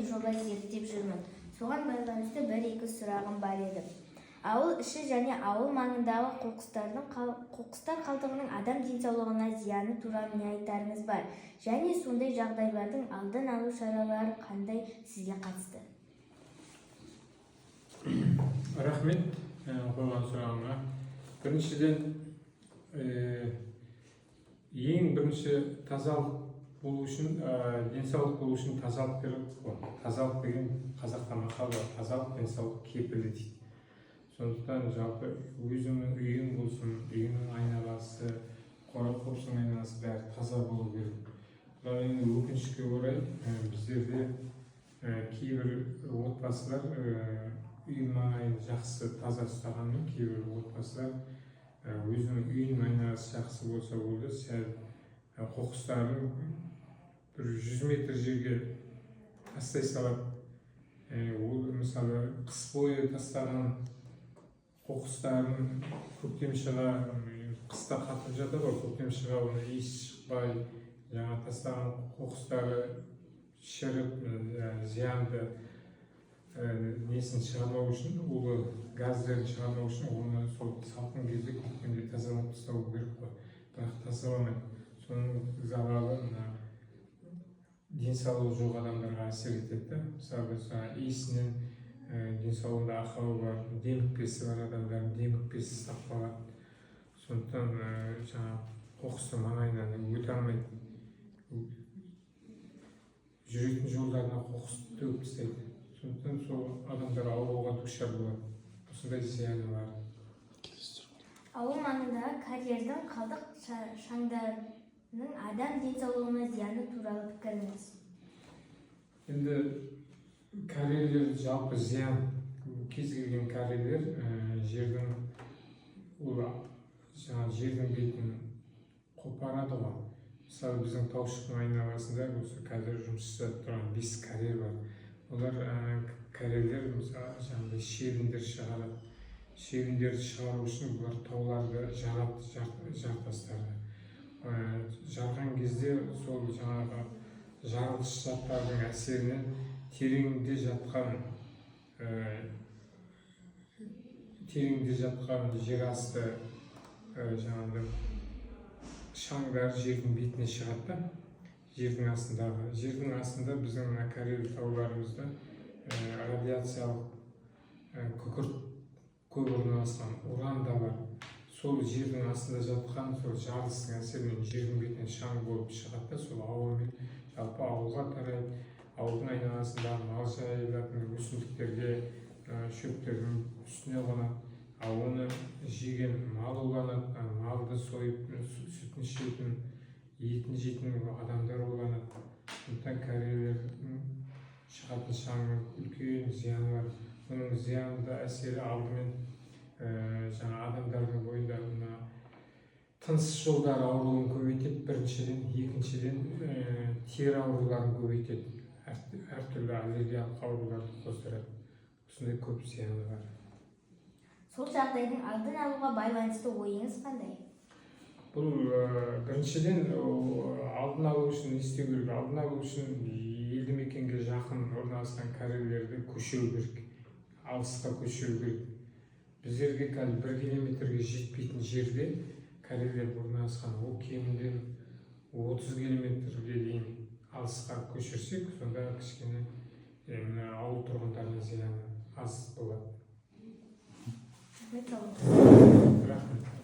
жоба зерттеп жүрмін. Соған байланысты бір-екі сұрағым бар еді. Ауыл іші және ауыл маңындағы қоқыстар қалдығының адам денсаулығына зияны туралы не айтарыңыз бар? Және сондай жағдайлардың алдын алу шаралары қандай сізге қатысты? Рахмет қойған сұрағыңа. Біріншіден, ең бірінші тазалық болу үшін, денсаулық болу үшін тазалық керек қой. Тазалық деген қазақта мақал бар, тазалық денсаулық кепілі дейді. Сондықтан жалпы өзіңнің үйің болсын, үйіңнің айналасы, қора-қопсың айналасы бәрі таза болу керек. Бірақ енді өкінішке орай біздерде кейбір отбасылар үй маңайын жақсы таза ұстағанмен, кейбір отбасылар өзінің үйінің айналасы жақсы болса болды, сәл қоқыстарын бір 100 метр жерге тастай салады. Ол мысалы қыс бойы тастаған қоқыстарын көктем шыға, қыста қатып жатады ғой, көктем шыға оны иіс шықпай, жаңа тастаған қоқыстары шіріп, зиянды несін шығармау үшін, улы газдарын шығармау үшін оны сол салқын кезде көктемде тазалап тастау керек қой. Бірақ тазаламайды. Соның залалы денсаулығы жоқ адамдарға әсер етеді. Мысалы, иісінен денсаулығында ақауы бар, демікпесі бар адамдардың демікпесі сақталады. Сондықтан қоқысты маңайынан өте алмайды. Жүретін жолдарына қоқысты төгіп тастайды. Сондықтан сол адамдар ауруға душар болады. Осындай зияны бар. Ауыл маңындағы карьердің қалдық шаңдарының адам денсаулығына зияны туралы пікіріңіз? Енді карьерлер жалпы зиян. Кез келген карьерлер жердің бетін қопарады ғой. Мысалы, біздің таушықтың айналасында осы қазір жұмыс жасап тұрған 5 карьер бар. Олар карьерлер мысалы шебіндер шығарады. Шебіндерді шығару үшін бұлар тауларды жарады, жар тастарды. Жарған кезде сол жаңағы жарылғыш заттардың әсерінен тереңде жатқан жер асты шаңдар жердің бетіне шығады. Жердің астында біздің карьер тауларымызда радиациялық күкірт көп орналасқан уран да бар. Сол жердің астында жатқан сол жарылыстың әсерінен жердің бетінен шаң болып шығады да, сол ауамен жалпы ауылға тарайды. Ауылдың айналасындағы мал жайылатын өсімдіктерге, шөптердің үстіне қонады. Оны жеген мал уланады, малды сойып, сүтін ішетін, етін жейтін адамдар уланады. Сондықтан карьерлердің шығатын шаңның үлкен зияны бар. Оның зиянды әсері алдымен адамдардың бойында тыныс жолдары ауруын көбейтеді, біріншіден, екіншіден тері ауруларын көбейтеді, әртүрлі аллергиялық ауруларды қоздырады. Осындай көп зияны бар. Сол жағдайдың алдын алуға байланысты ойыңыз қандай? Бұл біріншіден алдын алу үшін не істеу керек? Алдын алу үшін елді мекенге жақын орналасқан карьерлерді көшіру керек, алысқа көшіру керек. Біздерге қазір 1 километрге жетпейтін жерде карьерлер орналасқан, ол кемінде 30 километрге дейін алысқа көшірсек, сонда кішкене ауыл тұрғындарына зияны аз болады.